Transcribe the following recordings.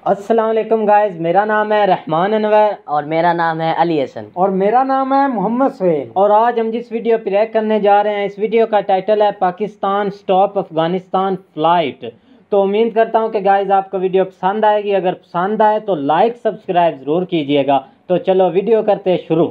अस्सलाम वालेकुम गाइस, मेरा नाम है रहमान अनवर और मेरा नाम है अली हसन और मेरा नाम है मोहम्मद सुहेल। और आज हम जिस वीडियो पे रिएक्ट करने जा रहे हैं, इस वीडियो का टाइटल है पाकिस्तान स्टॉप अफगानिस्तान फ्लाइट। तो उम्मीद करता हूं कि गाइस आपको वीडियो पसंद आएगी। अगर पसंद आए तो लाइक सब्सक्राइब ज़रूर कीजिएगा। तो चलो वीडियो करते हैं शुरू।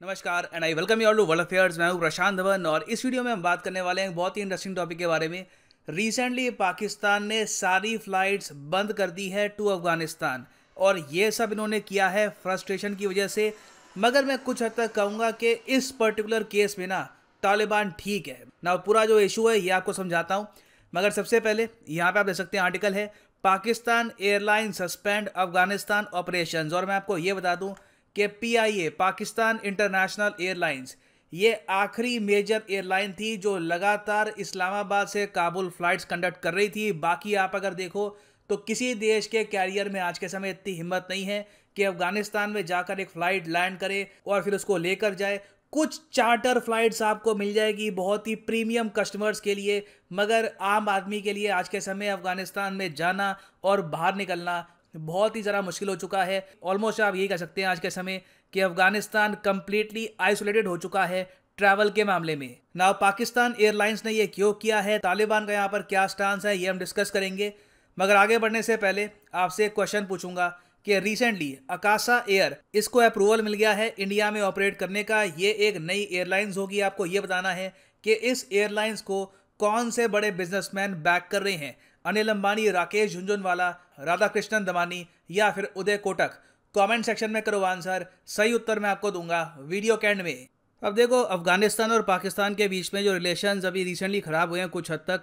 नमस्कार and I welcome you all to world affairs. मैं हूं प्रशांत धवन और इस वीडियो में हम बात करने वाले हैं एक बहुत ही इंटरेस्टिंग टॉपिक के बारे में। रिसेंटली पाकिस्तान ने सारी फ्लाइट्स बंद कर दी है टू अफगानिस्तान और ये सब इन्होंने किया है फ्रस्ट्रेशन की वजह से। मगर मैं कुछ हद तक कहूँगा कि इस पर्टिकुलर केस में ना तालिबान ठीक है ना। पूरा जो इशू है ये आपको समझाता हूँ, मगर सबसे पहले यहाँ पे आप देख सकते हैं आर्टिकल है Pakistan airline suspend Afghanistan operations. और मैं आपको ये बता दूँ कि PIA पाकिस्तान इंटरनेशनल एयरलाइंस ये आखिरी मेजर एयरलाइन थी जो लगातार इस्लामाबाद से काबुल फ्लाइट्स कंडक्ट कर रही थी। बाकी आप अगर देखो तो किसी देश के कैरियर में आज के समय इतनी हिम्मत नहीं है कि अफगानिस्तान में जाकर एक फ़्लाइट लैंड करे और फिर उसको लेकर जाए। कुछ चार्टर फ्लाइट्स आपको मिल जाएगी बहुत ही प्रीमियम कस्टमर्स के लिए, मगर आम आदमी के लिए आज के समय अफगानिस्तान में जाना और बाहर निकलना बहुत ही ज़रा मुश्किल हो चुका है। ऑलमोस्ट आप यही कह सकते हैं आज के समय कि अफगानिस्तान कंप्लीटली आइसोलेटेड हो चुका है ट्रैवल के मामले में। नाउ पाकिस्तान एयरलाइंस ने ये क्यों किया है, तालिबान का यहाँ पर क्या स्टांस है, ये हम डिस्कस करेंगे। मगर आगे बढ़ने से पहले आपसे एक क्वेश्चन पूछूंगा कि रिसेंटली अकासा एयर इसको अप्रूवल मिल गया है इंडिया में ऑपरेट करने का। ये एक नई एयरलाइंस होगी। आपको ये बताना है कि इस एयरलाइंस को कौन से बड़े बिजनेसमैन बैक कर रहे हैं, अनिल अंबानी, राकेश झुनझुनवाला, राधाकृष्णन दमानी या फिर उदय कोटक। कमेंट सेक्शन में करो आंसर, सही उत्तर मैं आपको दूंगा वीडियो के एंड में। अब देखो, अफगानिस्तान और पाकिस्तान के बीच में जो रिलेशंस अभी रिसेंटली ख़राब हुए हैं कुछ हद तक,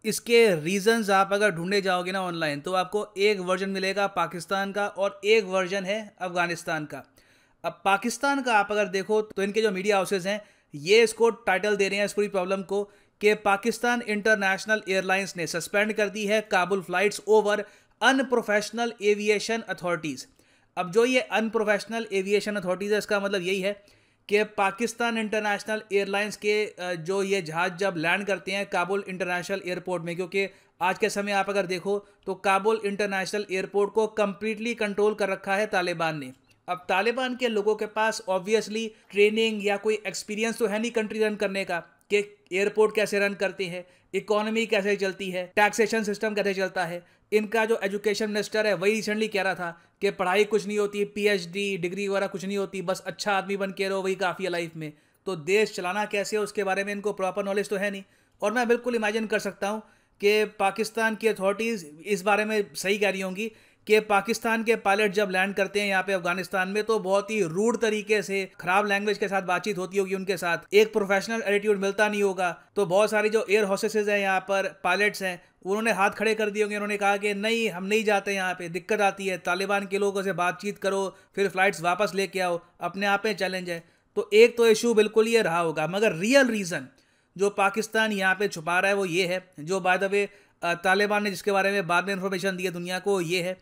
इसके रीजंस आप अगर ढूंढने जाओगे ना ऑनलाइन तो आपको एक वर्जन मिलेगा पाकिस्तान का और एक वर्जन है अफगानिस्तान का। अब पाकिस्तान का आप अगर देखो तो इनके जो मीडिया हाउसेज हैं ये इसको टाइटल दे रहे हैं इस पूरी प्रॉब्लम को कि पाकिस्तान इंटरनेशनल एयरलाइंस ने सस्पेंड कर दी है Kabul flights over unprofessional aviation authorities. अब जो ये अनप्रोफेशनल एविएशन अथॉरिटीज़ है, इसका मतलब यही है कि पाकिस्तान इंटरनेशनल एयरलाइंस के जो ये जहाज़ जब लैंड करते हैं काबुल इंटरनेशनल एयरपोर्ट में, क्योंकि आज के समय आप अगर देखो तो काबुल इंटरनेशनल एयरपोर्ट को कम्प्लीटली कंट्रोल कर रखा है तालिबान ने। अब तालिबान के लोगों के पास ऑब्वियसली ट्रेनिंग या कोई एक्सपीरियंस तो है नहीं कंट्री रन करने का कि एयरपोर्ट कैसे रन करते हैं, इकोनॉमी कैसे चलती है, टैक्सेशन सिस्टम कैसे चलता है। इनका जो एजुकेशन मिनिस्टर है वही रिसेंटली कह रहा था कि पढ़ाई कुछ नहीं होती, PhD डिग्री वगैरह कुछ नहीं होती, बस अच्छा आदमी बन के रहो वही काफ़ी है लाइफ में। तो देश चलाना कैसे है उसके बारे में इनको प्रॉपर नॉलेज तो है नहीं। और मैं बिल्कुल इमेजिन कर सकता हूँ कि पाकिस्तान की अथॉरिटीज़ इस बारे में सही कह रही होंगी कि पाकिस्तान के पायलट जब लैंड करते हैं यहाँ पे अफगानिस्तान में तो बहुत ही रूड तरीके से खराब लैंग्वेज के साथ बातचीत होती होगी उनके साथ, एक प्रोफेशनल एटीट्यूड मिलता नहीं होगा। तो बहुत सारी जो एयर होस्टेसेस हैं यहाँ पर, पायलट्स हैं, उन्होंने हाथ खड़े कर दिए होंगे। उन्होंने कहा कि नहीं हम नहीं जाते, यहाँ पे दिक्कत आती है, तालिबान के लोगों से बातचीत करो फिर फ्लाइट्स वापस लेके आओ, अपने आप में चैलेंज है। तो एक तो इशू बिल्कुल ये रहा होगा, मगर रियल रीज़न जो पाकिस्तान यहाँ पे छुपा रहा है वो ये है, जो बाय द वे तालिबान ने जिसके बारे में बाद में इंफॉर्मेशन दी है दुनिया को, ये है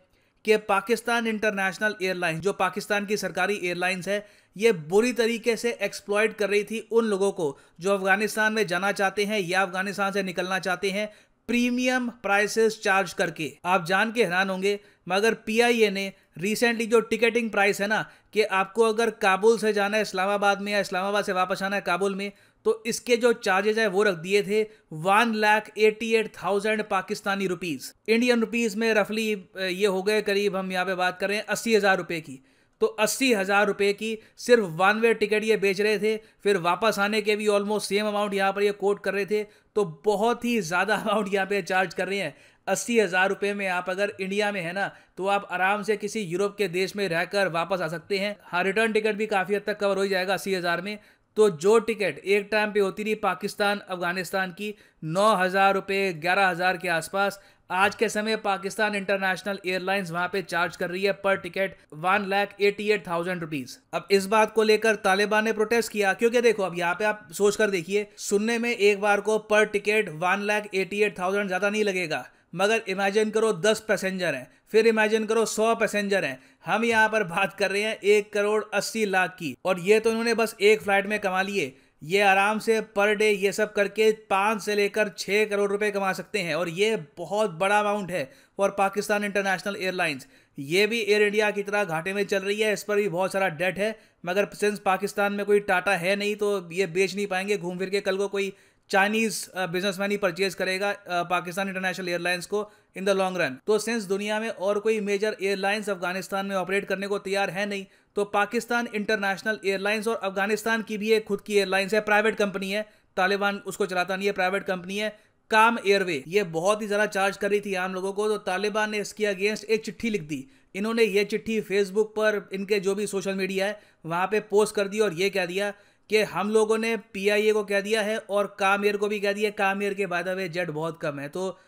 कि पाकिस्तान इंटरनेशनल एयरलाइंस जो पाकिस्तान की सरकारी एयरलाइंस है ये बुरी तरीके से एक्सप्लॉइट कर रही थी उन लोगों को जो अफगानिस्तान में जाना चाहते हैं या अफगानिस्तान से निकलना चाहते हैं, प्रीमियम प्राइसेस चार्ज करके। आप जान के हैरान होंगे, मगर PIA ने रिसेंटली जो टिकटिंग प्राइस है ना कि आपको अगर काबुल से जाना है इस्लामाबाद में या इस्लामाबाद से वापस आना है काबुल में, तो इसके जो चार्जेस है वो रख दिए थे 1,88,000 पाकिस्तानी रुपीज़। इंडियन रुपीज़ में रफली ये हो गए करीब, हम यहाँ पे बात करें 80,000 रुपये की। तो 80,000 रुपये की सिर्फ वन वे टिकट ये बेच रहे थे, फिर वापस आने के भी ऑलमोस्ट सेम अमाउंट यहाँ पर ये कोट कर रहे थे। तो बहुत ही ज़्यादा अमाउंट यहाँ पे चार्ज कर रहे हैं। 80,000 रुपये में आप अगर इंडिया में है ना तो आप आराम से किसी यूरोप के देश में रहकर वापस आ सकते हैं। हाँ, रिटर्न टिकट भी काफ़ी हद तक कवर हो जाएगा 80,000 में। तो जो टिकट एक टाइम पे होती रही पाकिस्तान अफगानिस्तान की 9,000 रुपये 11,000 के आसपास, आज के समय पाकिस्तान इंटरनेशनल एयरलाइंस वहां पे चार्ज कर रही है पर टिकट 1,88,000 रुपीज। अब इस बात को लेकर तालिबान ने प्रोटेस्ट किया, क्योंकि देखो अब यहाँ पे आप सोच कर देखिए, सुनने में एक बार को पर टिकट 1,88,000 ज्यादा नहीं लगेगा, मगर इमेजिन करो 10 पैसेंजर हैं, फिर इमेजिन करो 100 पैसेंजर हैं, हम यहाँ पर बात कर रहे हैं 1,80,00,000 की, और ये तो इन्होंने बस एक फ्लाइट में कमा लिए। ये आराम से पर डे ये सब करके 5 से लेकर 6 करोड़ रुपए कमा सकते हैं, और ये बहुत बड़ा अमाउंट है फॉर पाकिस्तान इंटरनेशनल एयरलाइंस। ये भी एयर इंडिया की तरह घाटे में चल रही है, इस पर भी बहुत सारा डेट है, मगर सिंस पाकिस्तान में कोई टाटा है नहीं तो ये बेच नहीं पाएंगे। घूम फिर के कल को कोई चाइनीज बिजनेसमैन ही परचेज करेगा पाकिस्तान इंटरनेशनल एयरलाइंस को इन द लॉन्ग रन। तो सिंस दुनिया में और कोई मेजर एयरलाइंस अफगानिस्तान में ऑपरेट करने को तैयार है नहीं, तो पाकिस्तान इंटरनेशनल एयरलाइंस, और अफगानिस्तान की भी एक खुद की एयरलाइंस है, प्राइवेट कंपनी है, तालिबान उसको चलाता नहीं है, प्राइवेट कंपनी है, काम एयरवे। ये बहुत ही ज़्यादा चार्ज कर रही थी आम लोगों को, तो तालिबान ने इसके अगेंस्ट एक चिट्ठी लिख दी। इन्होंने ये चिट्ठी फेसबुक पर, इनके जो भी सोशल मीडिया है वहाँ पे पोस्ट कर दी, और ये कह दिया कि हम लोगों ने PIA को कह दिया है और काम एयर को भी कह दिया। काम एयर के बाद वे जेट बहुत कम है, तो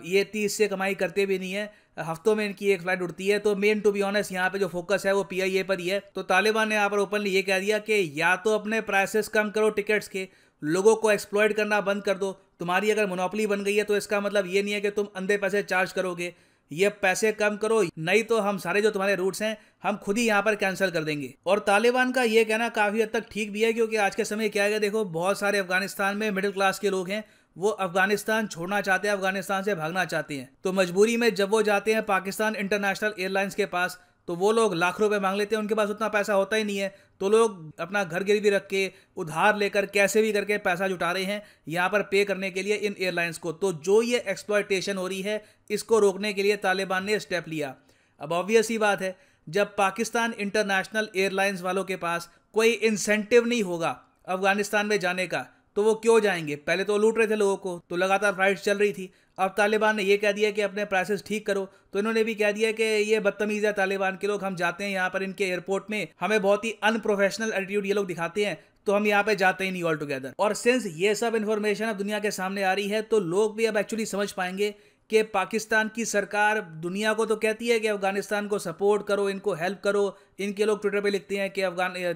ये 30 से कमाई करते भी नहीं है, हफ्तों में इनकी एक फ्लाइट उड़ती है। तो मेन टू बी ऑनेस्ट यहाँ पे जो फोकस है वो PIA पर ही है। तो तालिबान ने यहाँ पर ओपनली ये कह दिया कि या तो अपने प्राइसेस कम करो टिकट्स के, लोगों को एक्सप्लॉइट करना बंद कर दो। तुम्हारी अगर मोनोपोली बन गई है तो इसका मतलब ये नहीं है कि तुम अंधे पैसे चार्ज करोगे, ये पैसे कम करो, नहीं तो हम सारे जो तुम्हारे रूट्स हैं हम खुद ही यहाँ पर कैंसिल कर देंगे। और तालिबान का ये कहना काफ़ी हद तक ठीक भी है, क्योंकि आज के समय क्या है, देखो बहुत सारे अफगानिस्तान में मिडिल क्लास के लोग हैं, वो अफगानिस्तान छोड़ना चाहते हैं, अफगानिस्तान से भागना चाहते हैं। तो मजबूरी में जब वो जाते हैं पाकिस्तान इंटरनेशनल एयरलाइंस के पास, तो वो लोग लाख रुपए मांग लेते हैं, उनके पास उतना पैसा होता ही नहीं है, तो लोग अपना घर गिरवी रख के उधार लेकर कैसे भी करके पैसा जुटा रहे हैं यहाँ पर पे करने के लिए इन एयरलाइंस को। तो जो ये एक्सप्लॉयटेशन हो रही है, इसको रोकने के लिए तालिबान ने स्टेप लिया। अब ऑब्वियस ही बात है, जब पाकिस्तान इंटरनेशनल एयरलाइंस वालों के पास कोई इंसेंटिव नहीं होगा अफगानिस्तान में जाने का, तो वो क्यों जाएंगे? पहले तो लूट रहे थे लोगों को, तो लगातार फ्लाइट्स चल रही थी। अब तालिबान ने ये कह दिया कि अपने प्राइसेस ठीक करो, तो इन्होंने भी कह दिया कि ये बदतमीज़ है तालिबान के लोग, हम जाते हैं यहाँ पर इनके एयरपोर्ट में, हमें बहुत ही अनप्रोफेशनल एटीट्यूड ये लोग दिखाते हैं, तो हम यहाँ पे जाते ही नहीं ऑल टुगेदर। और सिंस ये सब इन्फॉर्मेशन अब दुनिया के सामने आ रही है, तो लोग भी अब एक्चुअली समझ पाएंगे कि पाकिस्तान की सरकार दुनिया को तो कहती है कि अफगानिस्तान को सपोर्ट करो, इनको हेल्प करो, इनके लोग ट्विटर पे लिखते हैं कि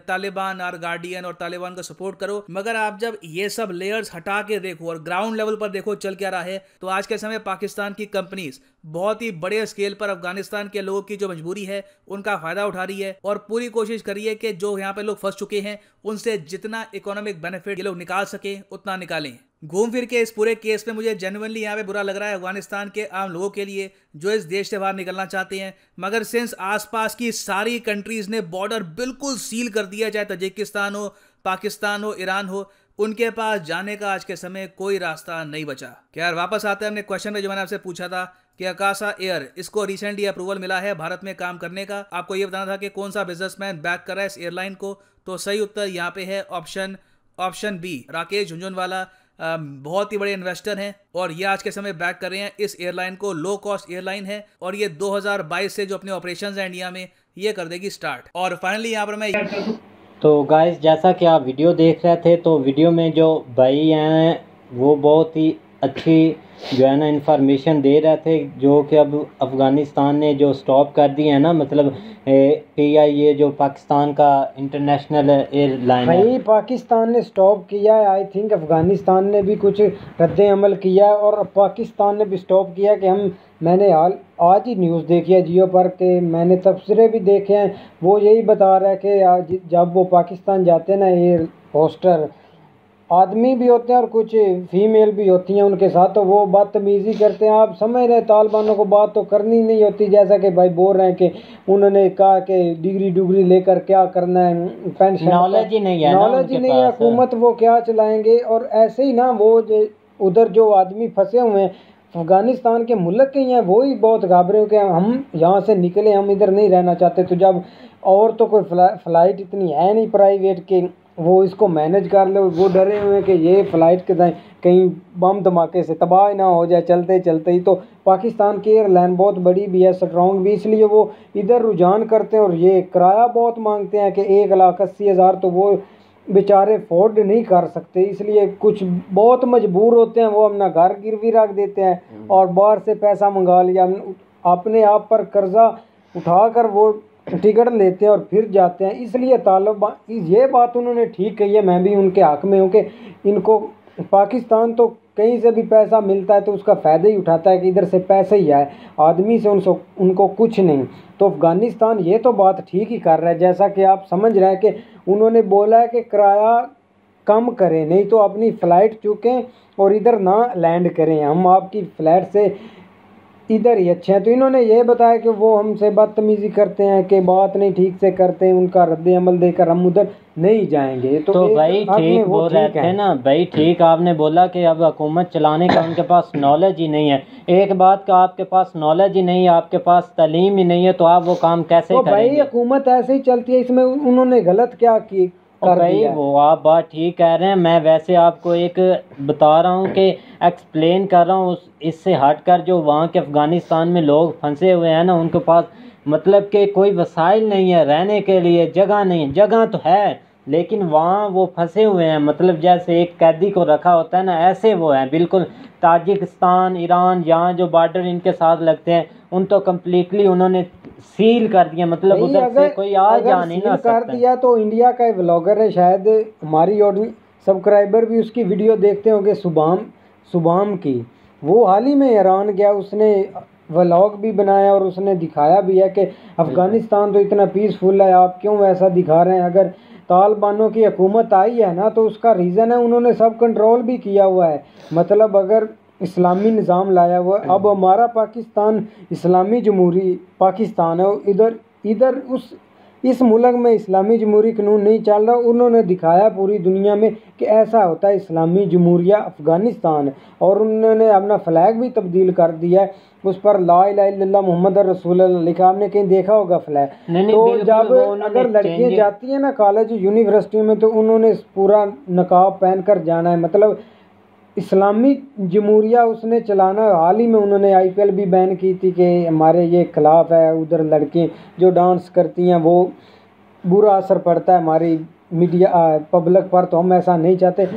तालिबान आर गार्डियन और तालिबान को सपोर्ट करो, मगर आप जब ये सब लेयर्स हटा के देखो और ग्राउंड लेवल पर देखो चल क्या रहा है, तो आज के समय पाकिस्तान की कंपनीज बहुत ही बड़े स्केल पर अफगानिस्तान के लोगों की जो मजबूरी है उनका फायदा उठा रही है, और पूरी कोशिश कर रही है कि जो यहाँ पे लोग फंस चुके हैं उनसे जितना इकोनॉमिक बेनिफिट ये लोग निकाल सके उतना निकालें। घूम फिर के इस पूरे केस में मुझे जेन्युइनली यहाँ पे बुरा लग रहा है अफगानिस्तान के आम लोगों के लिए जो इस देश से बाहर निकलना चाहते हैं, मगर सिंस आसपास की सारी कंट्रीज ने बॉर्डर बिल्कुल सील कर दिया, चाहे तजिकिस्तान हो, पाकिस्तान हो, ईरान हो, उनके पास जाने का आज के समय कोई रास्ता नहीं बचा। क्या यार, वापस आते हैं अपने क्वेश्चन पे जो मैंने आपसे पूछा था कि आकाशा एयर, इसको रिसेंटली अप्रूवल मिला है भारत में काम करने का। आपको ये बताना था कि कौन सा बिजनेसमैन बैक कर रहा है इस एयरलाइन को, तो सही उत्तर यहाँ पे है ऑप्शन बी, राकेश झुंझुनवाला। बहुत ही बड़े इन्वेस्टर हैं और ये आज के समय बैक कर रहे हैं इस एयरलाइन को। लो कॉस्ट एयरलाइन है और ये 2022 से जो अपने ऑपरेशंस हैं इंडिया में ये कर देगी स्टार्ट। और फाइनली यहाँ पर मैं तो गाइस, जैसा कि आप वीडियो देख रहे थे, तो वीडियो में जो भाई हैं वो बहुत ही अच्छी जो है ना इन्फॉर्मेशन दे रहे थे, जो कि अब अफ़गानिस्तान ने जो स्टॉप कर दिए है ना, मतलब PIA जो पाकिस्तान का इंटरनेशनल एयरलाइन है, भाई पाकिस्तान ने स्टॉप किया है। आई थिंक अफ़गानिस्तान ने भी कुछ रद्द अमल किया है और पाकिस्तान ने भी स्टॉप किया कि मैंने आज ही न्यूज़ देखी है जियो पर के, मैंने तबसरे भी देखे हैं, वो यही बता रहा है कि आज जब वो पाकिस्तान जाते हैं ना, एयर होस्टर आदमी भी होते हैं और कुछ फीमेल भी होती हैं उनके साथ, तो वो बदतमीज़ी करते हैं। आप समझ रहे हैं, तालिबानों को बात तो करनी नहीं होती, जैसा कि भाई बोल रहे हैं कि उन्होंने कहा कि डिग्री लेकर क्या करना है, पेंशन नॉलेज ही नहीं है, नॉलेज ही नहीं है, हुकूमत वो क्या चलाएंगे। और ऐसे ही ना वो उधर जो आदमी फंसे हुए हैं अफ़गानिस्तान के मुल्क के ही हैं, वो ही बहुत घाबरे हो कि हम यहाँ से निकले, हम इधर नहीं रहना चाहते। तो जब और तो कोई फ़्लाइट इतनी है नहीं प्राइवेट के वो इसको मैनेज कर ले, वो डरे हुए हैं कि ये फ़्लाइट के कहीं बम धमाके से तबाह ना हो जाए चलते चलते ही। तो पाकिस्तान की एयरलाइन बहुत बड़ी भी है, स्ट्रॉन्ग भी, इसलिए वो इधर रुझान करते हैं और ये किराया बहुत मांगते हैं कि 1,80,000, तो वो बेचारे अफोर्ड नहीं कर सकते, इसलिए कुछ बहुत मजबूर होते हैं, वो अपना घर गिरवी रख देते हैं और बाहर से पैसा मंगा लिया, अपने आप पर कर्जा उठाकर वो टिकट लेते हैं और फिर जाते हैं। इसलिए तालिबान ये बात उन्होंने ठीक कही है, मैं भी उनके हक में हूँ कि इनको पाकिस्तान तो कहीं से भी पैसा मिलता है तो उसका फ़ायदा ही उठाता है कि इधर से पैसे ही आए, आदमी से उनको कुछ नहीं। तो अफ़गानिस्तान ये तो बात ठीक ही कर रहा है, जैसा कि आप समझ रहे हैं कि उन्होंने बोला है कि किराया कम करें, नहीं तो अपनी फ़्लाइट चुकें और इधर ना लैंड करें, हम आपकी फ़्लाइट से इधर ही अच्छे हैं। तो इन्होंने ये बताया कि वो हमसे बदतमीज़ी करते हैं, कि बात नहीं ठीक से करते हैं, उनका रद्द अमल देकर हम उधर नहीं जाएंगे। तो भाई ठीक बोल रहे थे ना भाई, ठीक आपने बोला कि अब हुकूमत चलाने का उनके पास नॉलेज ही नहीं है। एक बात का आपके पास नॉलेज ही नहीं है, आपके पास तालीम ही नहीं है, तो आप वो काम कैसे तो करेंगे? भाई हुकूमत ऐसे ही चलती है, इसमें उन्होंने गलत क्या की और भाई वो आप बात ठीक कह रहे हैं, मैं वैसे आपको एक बता रहा हूँ कि एक्सप्लेन कर रहा हूँ। इससे हटकर जो वहाँ के अफ़गानिस्तान में लोग फंसे हुए हैं ना, उनके पास मतलब कि कोई वसाइल नहीं है, रहने के लिए जगह नहीं, जगह तो है लेकिन वहाँ वो फंसे हुए हैं। मतलब जैसे एक कैदी को रखा होता है ना, ऐसे वो है बिल्कुल। ताजिकिस्तान, ईरान, यहाँ जो बॉर्डर इनके साथ लगते हैं उन तो कम्प्लीटली उन्होंने सील कर दिया, मतलब उधर से कोई आ जा नहीं ना सकता। कर दिया तो इंडिया का व्लॉगर है, शायद हमारी ऑडियंस सब्सक्राइबर भी उसकी वीडियो देखते होंगे, सुबाम की। वो हाल ही में ईरान गया, उसने व्लॉग भी बनाया और उसने दिखाया भी है कि अफ़गानिस्तान तो इतना पीसफुल है, आप क्यों ऐसा दिखा रहे हैं। अगर तालिबानों की हुकूमत आई है ना तो उसका रीज़न है उन्होंने सब कंट्रोल भी किया हुआ है, मतलब अगर इस्लामी निज़ाम लाया हुआ। अब हमारा पाकिस्तान इस्लामी जमहूरी पाकिस्तान है, इधर इस मुल्क में इस्लामी जमहूरी कानून नहीं चल रहा। उन्होंने दिखाया पूरी दुनिया में कि ऐसा होता है इस्लामी जमहूरिया अफ़गानिस्तान, और उन्होंने अपना फ्लैग भी तब्दील कर दिया है, उस पर ला इलाहा इल्लल्लाह मुहम्मद रसूलुल्लाह लिखा, आपने कहीं देखा होगा फ्लैग। तो जब अगर लड़कियां जाती हैं ना कॉलेज यूनिवर्सिटी में, तो उन्होंने पूरा नकाब पहन कर जाना है, मतलब इस्लामी जमहूरिया उसने चलाना। हाल ही में उन्होंने IPL भी बैन की थी कि हमारे ये खिलाफ है, उधर लड़के जो डांस करती हैं वो बुरा असर पड़ता है हमारी मीडिया पब्लिक पर, तो हम ऐसा नहीं चाहते,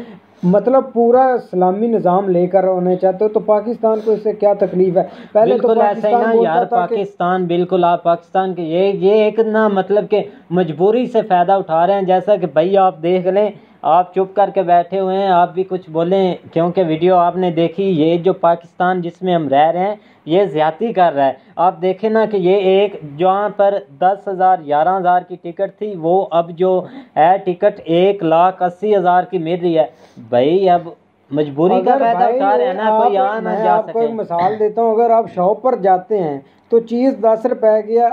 मतलब पूरा इस्लामी निज़ाम लेकर होने चाहते हो। तो पाकिस्तान को इससे क्या तकलीफ है? पहले तो पाकिस्तान ना यार, पाकिस्तान बिल्कुल आप पाकिस्तान के ये एक ना मतलब कि मजबूरी से फ़ायदा उठा रहे हैं। जैसा कि भाई आप देख लें, आप चुप करके बैठे हुए हैं, आप भी कुछ बोलें क्योंकि वीडियो आपने देखी। ये जो पाकिस्तान जिसमें हम रह रहे हैं ये ज़्यादती कर रहा है। आप देखें ना कि ये एक जहाँ पर 10,000 11,000 की टिकट थी, वो अब जो है टिकट 1,80,000 की मिल रही है। भाई अब मजबूरी का फायदा उठा रहे हैं ना, कोई यहाँ ना जा सके। आपको एक मिसाल देता हूँ, अगर आप शॉप पर जाते हैं तो चीज़ 10 रुपए की है,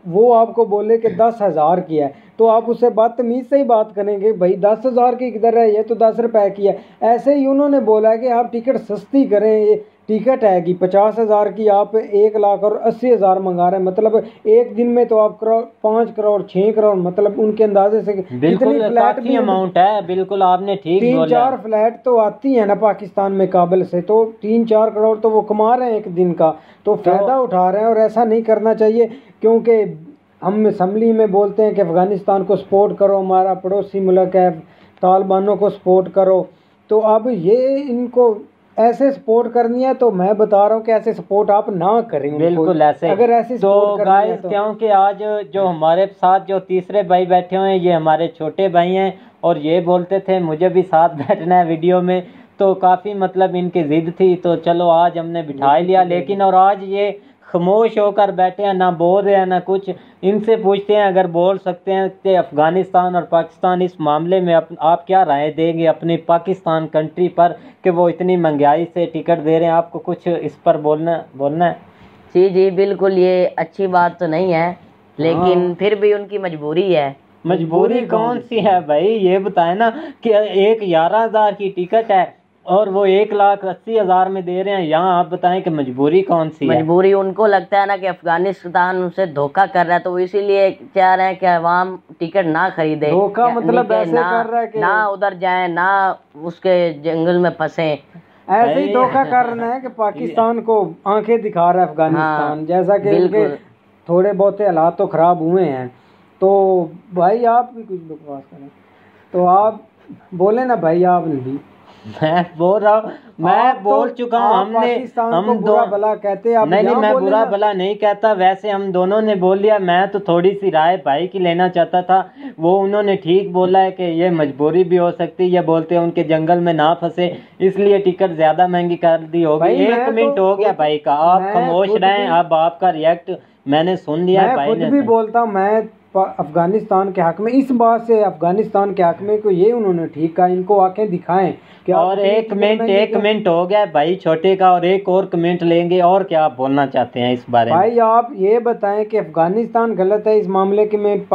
वो आपको बोले कि 10,000 की है, तो आप उससे बदतमीज़ से ही बात करेंगे, भाई 10,000 की किधर है, ये तो 10 रुपए की है। ऐसे ही उन्होंने बोला है कि आप टिकट सस्ती करें, ये टिकट है कि 50,000 की आप 1,80,000 मंगा रहे हैं, मतलब एक दिन में तो आप 5 करोड़ 6 करोड़, मतलब उनके अंदाजे से बिल्कुल फ्लैट भी अमाउंट है। बिल्कुल आपने ठीक बोला। 3-4 फ्लैट तो आती है ना पाकिस्तान में काबुल से, तो 3-4 करोड़ तो वो कमा रहे हैं एक दिन का, तो फ़ायदा उठा रहे हैं। और ऐसा नहीं करना चाहिए, क्योंकि हम असम्बली में बोलते हैं कि अफ़गानिस्तान को सपोर्ट करो, हमारा पड़ोसी मुल्क है, तालिबानों को सपोर्ट करो। तो अब ये इनको ऐसे सपोर्ट करनी है, तो मैं बता रहा हूँ कि ऐसे सपोर्ट आप ना करें। बिल्कुल ऐसे, अगर ऐसे तो गाइस क्योंकि आज जो हमारे साथ जो तीसरे भाई बैठे हुए हैं ये हमारे छोटे भाई हैं, और ये बोलते थे मुझे भी साथ बैठना है वीडियो में, तो काफ़ी मतलब इनकी ज़िद थी, तो चलो आज हमने बिठा लिया। लेकिन और आज ये खामोश होकर बैठे हैं, ना बोल रहे हैं ना कुछ। इनसे पूछते हैं अगर बोल सकते हैं कि अफ़गानिस्तान और पाकिस्तान इस मामले में आप क्या राय देंगे अपनी पाकिस्तान कंट्री पर, कि वो इतनी महंगाई से टिकट दे रहे हैं, आपको कुछ इस पर बोलना है? जी बिल्कुल, ये अच्छी बात तो नहीं है, लेकिन फिर भी उनकी मजबूरी है। मजबूरी कौन सी है भाई, ये बताए ना कि 11,000 की टिकट है और वो 1,80,000 में दे रहे हैं, यहाँ आप बताएं कि मजबूरी कौन सी है? मजबूरी उनको लगता है ना कि अफगानिस्तान उनसे धोखा कर रहा है, तो इसीलिए चाह रहे हैं कि अवाम टिकट ना खरीदे। धोखा मतलब ऐसे कर रहा है कि ना उधर जाए, ना उसके जंगल में फंसे। ऐसे ही धोखा करना है कि पाकिस्तान को आंखें दिखा रहा है अफगानिस्तान। हाँ, जैसा कि उनके थोड़े बहुत हालात तो खराब हुए हैं। तो भाई आप भी कुछ बकवास करें, तो आप बोले ना भाई, आप भी मैं बोल रहा हूँ, मैं बोल चुका हूँ। हमने हम बुरा भला कहते हैं, नहीं, मैं बुरा भला नहीं कहता। वैसे हम दोनों ने बोल लिया। मैं तो थोड़ी सी राय भाई की लेना चाहता था। वो उन्होंने ठीक बोला है कि ये मजबूरी भी हो सकती है, ये बोलते हैं उनके जंगल में ना फंसे, इसलिए टिकट ज्यादा महंगी कर दी होगी। 1 मिनट हो गया भाई का, आप खामोश रहें। अब आपका रिएक्ट मैंने सुन लिया है। भाई ने भी बोलता हूँ, मैं अफगानिस्तान के हक में, इस बात से अफगानिस्तान के हक में को ये उन्होंने ठीक कहा, इनको आंखें दिखाएं। और 1 मिनट हो गया भाई छोटे का, और एक और कमेंट लेंगे। और क्या आप बोलना चाहते हैं इस बारे में? भाई आप ये बताएं कि अफगानिस्तान गलत है इस मामले के में,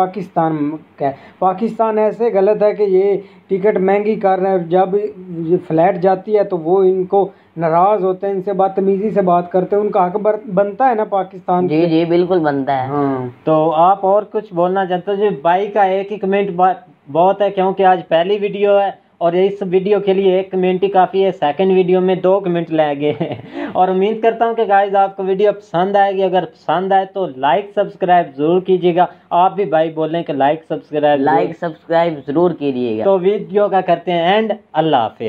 पाकिस्तान ऐसे गलत है कि ये टिकट महंगी कर रहे हैं। जब ये फ्लैट जाती है तो वो इनको नाराज होते हैं, इनसे बदतमीजी से बात करते हैं। उनका हक बनता है ना पाकिस्तान। जी जी बिल्कुल बनता है। हाँ, तो आप और कुछ बोलना चाहते हो? जी भाई का एक ही कमेंट बहुत है, क्योंकि आज पहली वीडियो है और इस वीडियो के लिए 1 कमेंट ही काफ़ी है। सेकंड वीडियो में 2 कमेंट लगे हैं। और उम्मीद करता हूँ कि गाइस आपको वीडियो पसंद आएगी। अगर पसंद आए तो लाइक सब्सक्राइब जरूर कीजिएगा। आप भी भाई बोलें कि लाइक सब्सक्राइब जरूर कीजिएगा। तो वीडियो का करते हैं एंड। अल्लाह हाफिज़।